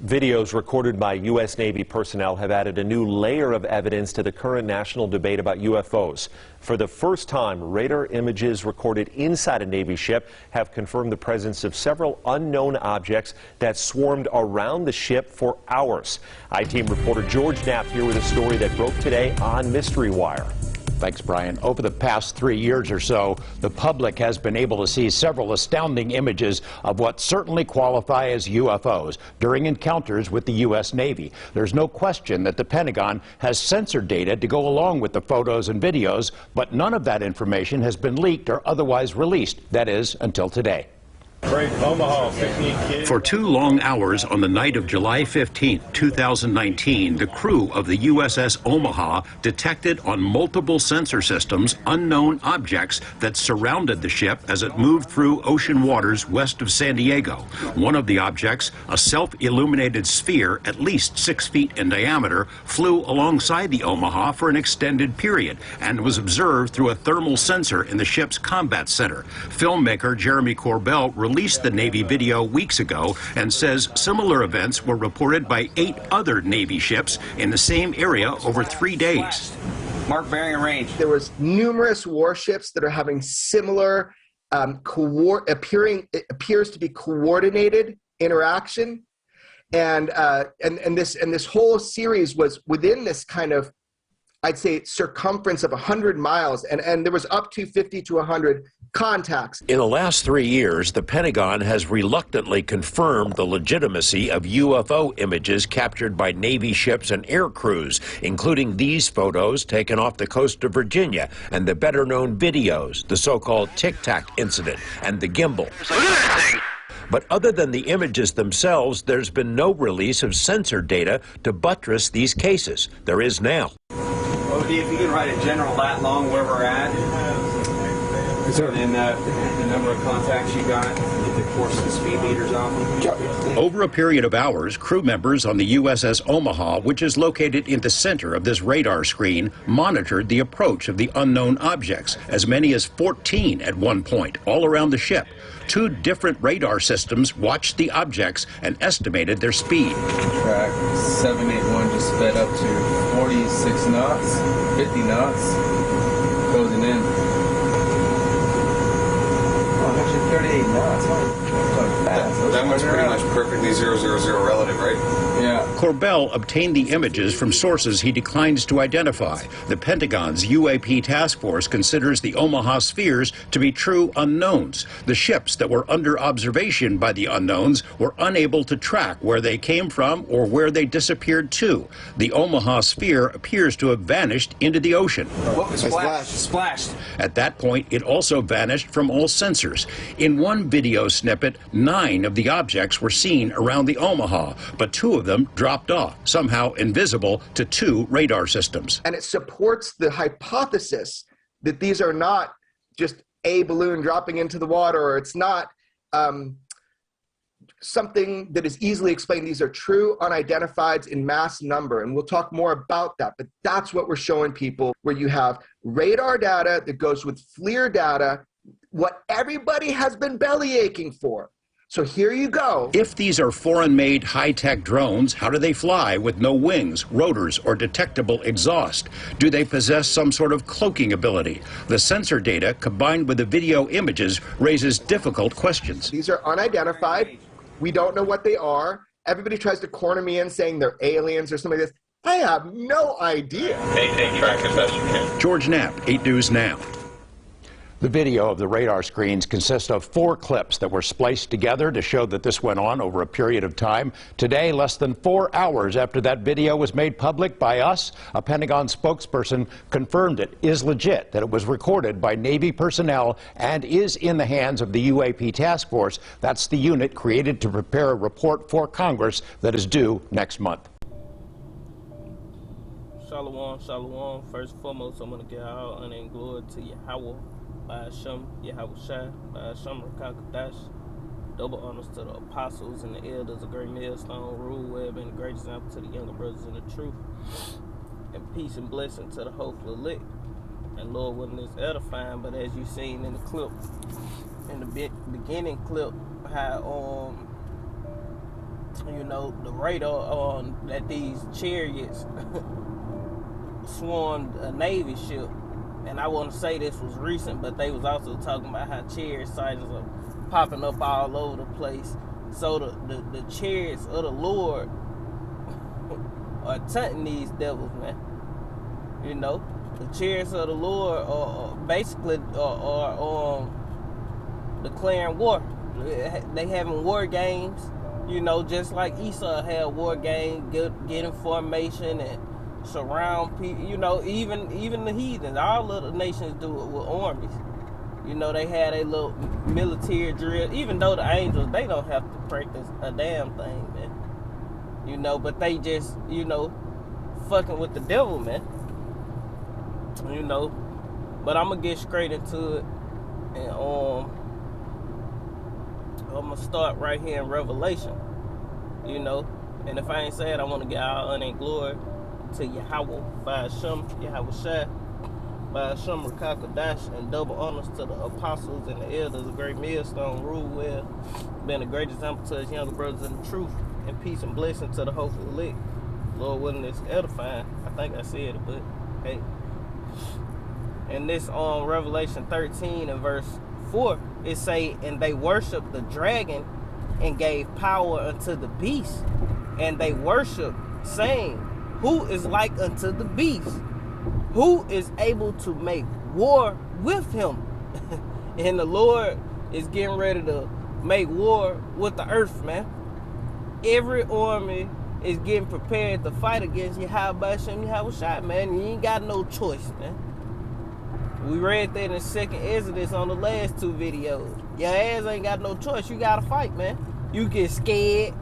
Videos recorded by U.S. Navy personnel have added a new layer of evidence to the current national debate about UFOs. For the first time, radar images recorded inside a Navy ship have confirmed the presence of several unknown objects that swarmed around the ship for hours. I-Team reporter George Knapp here with a story that broke today on Mystery Wire. Thanks, Brian. Over the past 3 years or so, the public has been able to see several astounding images of what certainly qualify as UFOs during encounters with the U.S. Navy. There's no question that the Pentagon has censored data to go along with the photos and videos, but none of that information has been leaked or otherwise released. That is, until today. Omaha, 15 kids. For 2 long hours on the night of July 15, 2019, the crew of the USS Omaha detected on multiple sensor systems unknown objects that surrounded the ship as it moved through ocean waters west of San Diego. One of the objects, a self-illuminated sphere at least 6 feet in diameter, flew alongside the Omaha for an extended period and was observed through a thermal sensor in the ship's combat center. Filmmaker Jeremy Corbell released the Navy video weeks ago and says similar events were reported by 8 other Navy ships in the same area over 3 days. Mark bearing and range. There was numerous warships that are having similar it appears to be coordinated interaction, and this whole series was within this kind of, I'd say, circumference of 100 miles, and there was up to 50 to 100 contacts. In the last 3 years, the Pentagon has reluctantly confirmed the legitimacy of UFO images captured by Navy ships and air crews, including these photos taken off the coast of Virginia and the better-known videos, the so-called Tic Tac incident and the gimbal. But other than the images themselves, there's been no release of censored data to buttress these cases. There is now. Well, if you can write a general lat long where we're at, and the number of contacts you got, the course and speed meters on them. Over a period of hours, crew members on the USS Omaha, which is located in the center of this radar screen, monitored the approach of the unknown objects, as many as 14 at one point, all around the ship. 2 different radar systems watched the objects and estimated their speed. Track 781 just sped up to 46 knots, 50 knots, closing in. 38 knots. That one's pretty much perfectly 000 relative, right? Yeah. Corbell obtained the images from sources he declines to identify. The Pentagon's UAP task force considers the Omaha spheres to be true unknowns. The ships that were under observation by the unknowns were unable to track where they came from or where they disappeared to. The Omaha sphere appears to have vanished into the ocean. What was splashed? At that point, it also vanished from all sensors. In one video snippet, 9 of the objects were seen around the Omaha, but 2 of them dropped off, somehow invisible to 2 radar systems. And it supports the hypothesis that these are not just a balloon dropping into the water, or it's not something that is easily explained. These are true unidentifieds in mass number, and we'll talk more about that, but that's what we're showing people, where you have radar data that goes with FLIR data, what everybody has been belly aching for. So here you go. If these are foreign-made high-tech drones, how do they fly with no wings, rotors, or detectable exhaust? Do they possess some sort of cloaking ability? The sensor data, combined with the video images, raises difficult questions. These are unidentified. We don't know what they are. Everybody tries to corner me in saying they're aliens or something like this. I have no idea. Hey, track as best you can. George Knapp, 8 News Now. The video of the radar screens consists of 4 clips that were spliced together to show that this went on over a period of time. Today, less than 4 hours after that video was made public by us, a Pentagon spokesperson confirmed it is legit, that it was recorded by Navy personnel and is in the hands of the UAP task force. That's the unit created to prepare a report for Congress that is due next month. Shalom, shalom. First and foremost, I'm going to give all honor and glory to Yahweh. By Hashem, Yahweh Shai, by Hashem Rakakadash. Double honors to the apostles and the elders of Great Millstone, Rule Web, and a great example to the younger brothers in the truth. And peace and blessing to the hopeful elect. And Lord, wasn't this edifying, but as you seen in the clip, in the beginning clip, how you know, the radar on that these Chariots swarmed a Navy ship. And I want to say this was recent, but they was also talking about how Chariot sightings are popping up all over the place. So the Chariots of the Lord are taunting these devils, man. You know, the Chariots of the Lord are basically declaring war. They having war games, you know, just like Esau had war games, get information and surround people. You know, even the heathens, all of the nations do it with armies. You know, they had a little military drill. Even though the angels, they don't have to practice a damn thing, man. You know, but they just, you know, fucking with the devil, man. You know, but I'm gonna get straight into it, and I'm gonna start right here in Revelation. You know, and if I ain't say it, I want to get all honor and glory to Yahweh by Hashem, Yahweh Shai, by Hashem Rakakadash, and double honors to the apostles and the elders, a great millstone, rule well, been a great example to his younger brothers in the truth, and peace and blessing to the hopeful elect. Lord willing, it's edifying. I think I said it, but hey. And this on Revelation 13 and verse 4, it say, and they worshiped the dragon and gave power unto the beast, and they worshiped, saying, who is like unto the beast? Who is able to make war with him? And the Lord is getting ready to make war with the earth, man. Every army is getting prepared to fight against Yahweh Shem Yahweh Shai, man. You ain't got no choice, man. We read that in 2nd Exodus on the last 2 videos. Your ass ain't got no choice. You gotta fight, man. You get scared,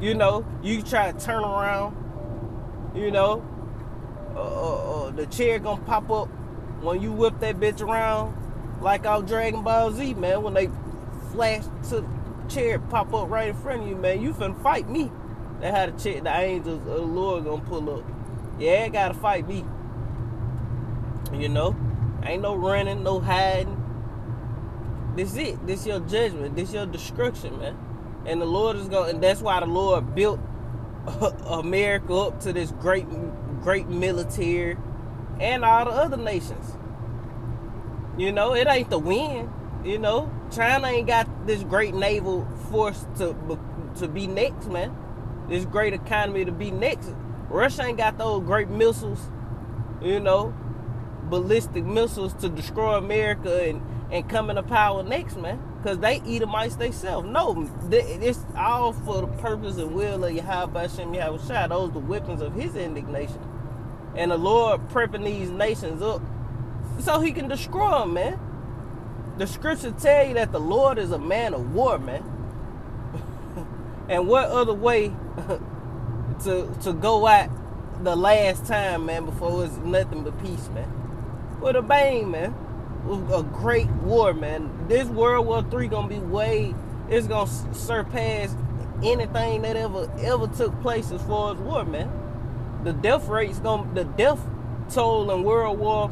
you know. You try to turn around, you know. The chair gonna pop up when you whip that bitch around, like on Dragon Ball Z, man. When they flash to the chair, pop up right in front of you, man. You finna fight me. That's how the angels of the Lord gonna pull up. Yeah, gotta fight me. You know, ain't no running, no hiding. This it. This your judgment. This your destruction, man. And the Lord is going, and that's why the Lord built America up to this great military, and all the other nations. You know, it ain't the win. You know, China ain't got this great naval force to be next, man. This great economy to be next. Russia ain't got those great missiles, you know, ballistic missiles to destroy America and come into power next, man. Because they Edomites themselves. No, it's all for the purpose and will of Yahweh Shem Yahweh Shai. Those are the weapons of his indignation. And the Lord prepping these nations up so he can destroy them, man. The scriptures tell you that the Lord is a man of war, man. And what other way to go out the last time, man, before it's nothing but peace, man? With a bang, man. With a great war, man. This World War III gonna be it's gonna surpass anything that ever took place as far as war, man. The death toll in World War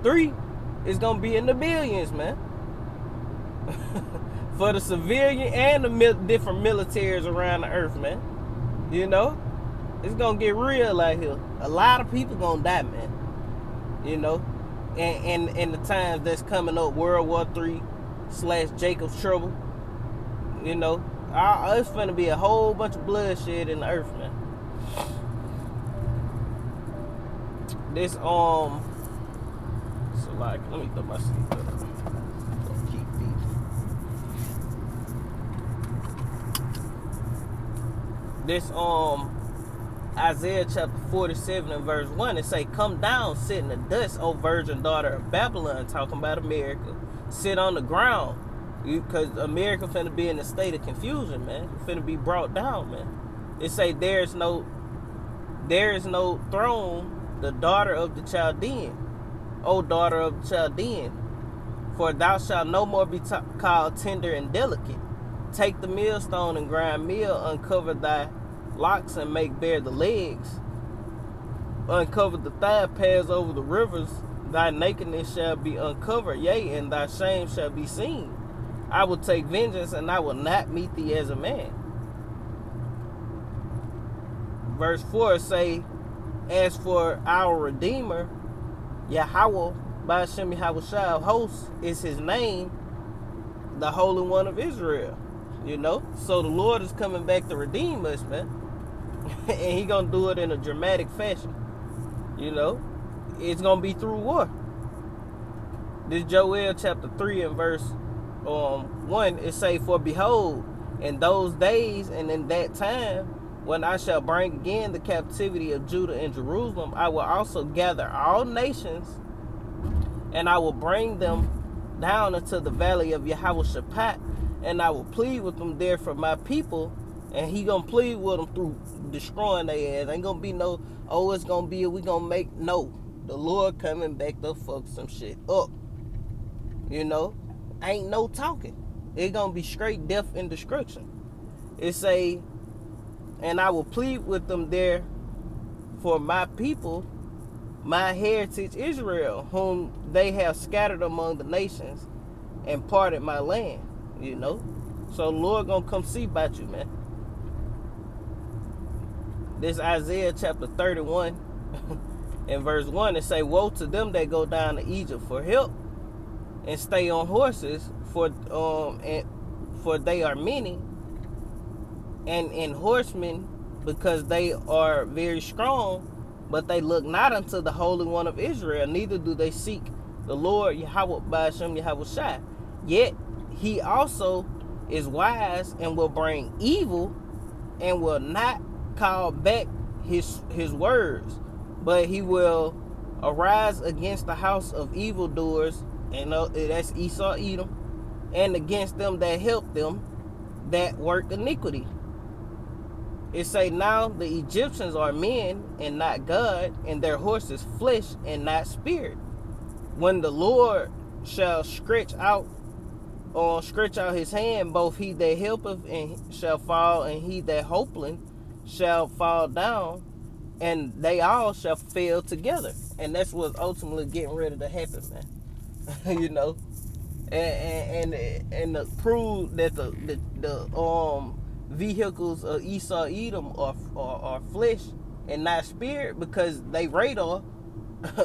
III is gonna be in the billions, man. For the civilian and the different militaries around the earth, man. You know, it's gonna get real out here. A lot of people gonna die, man. You know, and the times that's coming up, World War III / Jacob's Trouble. You know, it's gonna be a whole bunch of bloodshed in the earth, man. This so like, let me throw my seat up. Keep these. This Isaiah chapter 47 and verse 1, it say, come down, sit in the dust, O virgin daughter of Babylon, talking about America. Sit on the ground. Because America finna be in a state of confusion, man. It finna be brought down, man. It say there is no throne, the daughter of the Chaldean. O daughter of the Chaldean, for thou shalt no more be called tender and delicate. Take the millstone and grind meal, uncover thy locks and make bare the legs. Uncover the thigh, pass over the rivers. Thy nakedness shall be uncovered, yea, and thy shame shall be seen. I will take vengeance, and I will not meet thee as a man. verse 4 say, as for our Redeemer, Yahweh, Ba'ashem Yahweh Shai of hosts is his name, the Holy One of Israel. You know? So the Lord is coming back to redeem us, man. And he gonna do it in a dramatic fashion. You know? It's gonna be through war. This Joel chapter 3 and verse 1, it say, for behold, in those days and in that time, when I shall bring again the captivity of Judah and Jerusalem, I will also gather all nations, and I will bring them down into the valley of Yahweh-Shaphat, and I will plead with them there for my people, and he gonna plead with them through destroying their ass. Ain't gonna be no, oh, it's gonna be, we gonna make, no. The Lord coming back to fuck some shit up. You know? Ain't no talking. It gonna be straight death and destruction. It say, and I will plead with them there for my people, my heritage Israel, whom they have scattered among the nations and parted my land. You know? So the Lord gonna come see about you, man. This Isaiah chapter 31 and verse 1, it say, woe to them that go down to Egypt for help and stay on horses, for they are many, and in horsemen, because they are very strong, but they look not unto the Holy One of Israel, neither do they seek the Lord Yahweh Ba'ashem Yahweh Shai. Yet he also is wise and will bring evil and will not call back his words, but he will arise against the house of evildoers, and that's Esau, Edom, and against them that help them that work iniquity. It say, now the Egyptians are men and not God, and their horses flesh and not spirit. When the Lord shall stretch out his hand, both he that helpeth and shall fall, and he that hopeth shall fall down, and they all shall fail together. And that's what's ultimately getting ready to happen, man. You know, and to prove that the vehicles of Esau Edom are flesh and not spirit, because they radar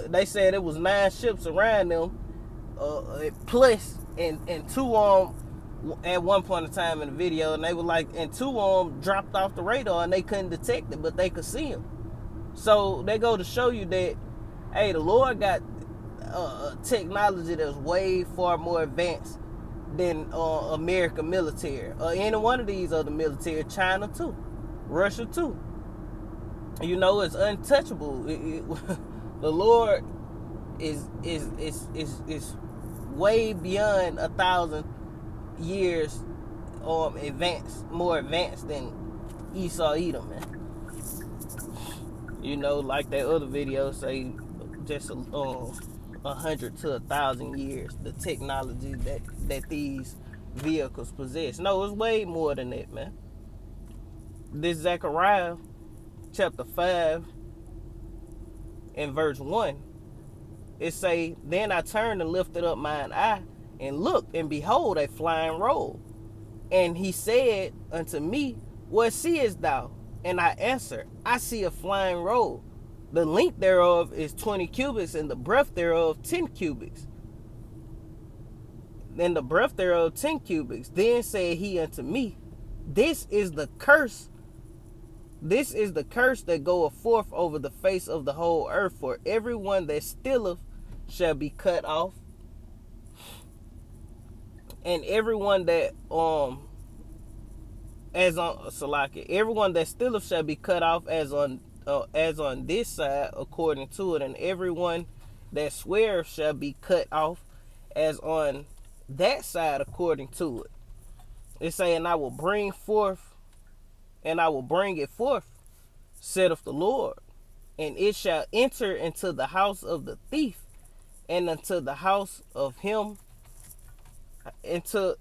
they said it was 9 ships around them, plus and 2 of them at one point in time in the video, and they were like, and 2 of them dropped off the radar and they couldn't detect it, but they could see them. So they go to show you that, hey, the Lord got technology that's way far more advanced than American military or any one of these other military. China too, Russia too. You know, it's untouchable. The Lord is way beyond 1,000 years more advanced than Esau Edom, man. You know, like that other video say, just 100 to 1,000 years, the technology that these vehicles possess. No, it's way more than that, man. This Zechariah chapter 5 and verse 1, it say, then I turned and lifted up mine eye and looked, and behold, a flying roll. And he said unto me, what seest thou? And I answered, I see a flying roll. The length thereof is 20 cubits, and the breadth thereof 10 cubits. And the breadth thereof 10 cubits. Then said he unto me, this is the curse. This is the curse that goeth forth over the face of the whole earth. For everyone that stealeth shall be cut off, and everyone that everyone that stealeth shall be cut off as on this side according to it, and everyone that sweareth shall be cut off as on that side according to it. It's saying, I will bring it forth, saith the Lord, and it shall enter into the house of the thief, and into the house of him, into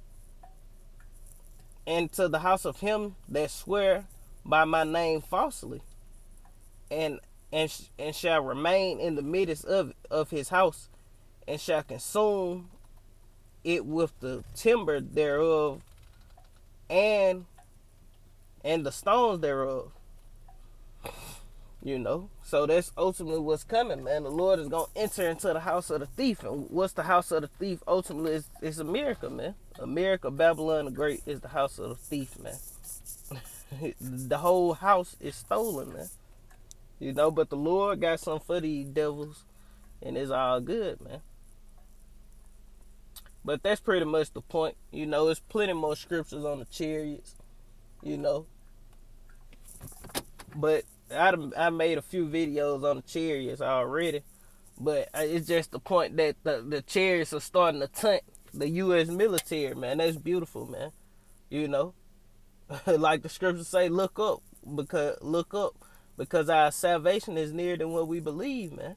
the house of him that swear by my name falsely, and shall remain in the midst of his house, and shall consume it with the timber thereof, and the stones thereof. You know, so that's ultimately what's coming, man. The Lord is gonna enter into the house of the thief, and what's the house of the thief? Ultimately, it's America, man. America, Babylon the Great is the house of the thief, man. The whole house is stolen, man. You know, but the Lord got something for these devils, and it's all good, man. But that's pretty much the point. You know, there's plenty more scriptures on the chariots, you know. But I made a few videos on the chariots already. But it's just the point that the chariots are starting to tunt the U.S. military, man. That's beautiful, man. You know, like the scriptures say, look up because our salvation is nearer than what we believe, man.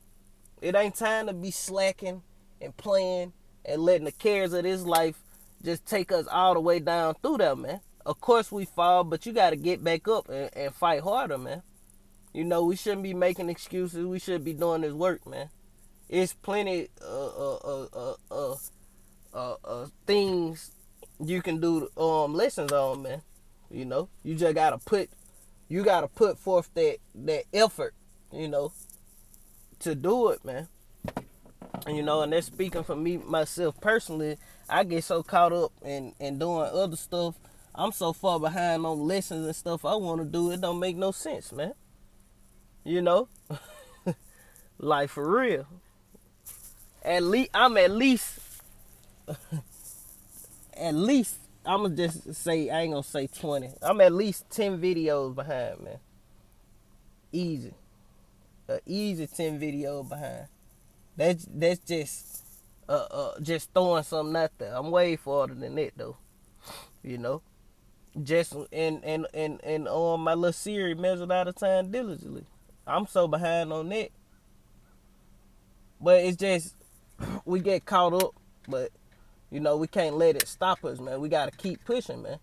It ain't time to be slacking and playing and letting the cares of this life just take us all the way down through there, man. Of course we fall, but you got to get back up and fight harder, man. You know, we shouldn't be making excuses. We should be doing this work, man. It's plenty things you can do lessons on, man. You know, you just gotta put forth that effort, you know, to do it, man. And, you know, and that's speaking for me myself personally. I get so caught up in doing other stuff. I'm so far behind on lessons and stuff I want to do. It don't make no sense, man. You know, like for real. I'm at least I'ma just say, I ain't gonna say 20. I'm at least 10 videos behind, man. Easy. Easy 10 videos behind. That's just throwing something out there. I'm way farther than that though. You know. Just and on my little series, measured out of time diligently. I'm so behind on that. But it's just we get caught up, but you know, we can't let it stop us, man. We gotta keep pushing, man.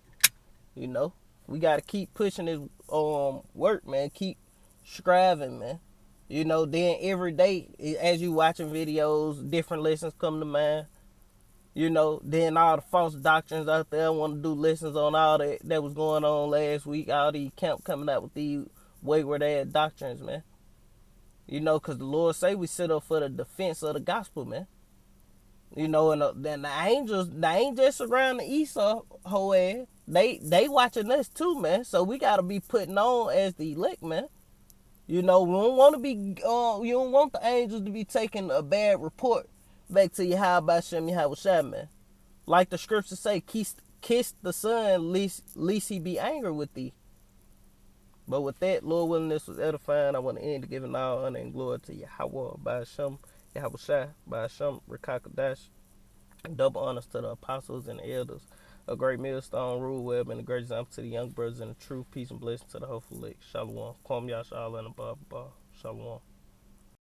You know? We gotta keep pushing this work, man. Keep striving, man. You know, then every day as you watching videos, different lessons come to mind. You know, then all the false doctrines out there want to do lessons on all that was going on last week. All these camp coming out with these wayward ass doctrines, man. You know, because the Lord say we sit up for the defense of the gospel, man. You know, and then the angels, they ain't just around the Esau whole ass. They watching us too, man. So we gotta be putting on as the elect, man. You know, we don't want to be, you don't want the angels to be taking a bad report back to Yahweh Shem Yahweh, man. Like the scriptures say, kiss the son, lest he be angry with thee. But with that, Lord willing, this was edifying. I want to end giving all honor and glory to Yahweh by Hashem, Yahweh Shai, by Hashem, Rekakadash. Double honors to the apostles and the elders. A great millstone rule web and a great example to the young brothers and the true peace and blessing to the hopeful elect. Shalom. Kwam Yashala and Abba. Shalom.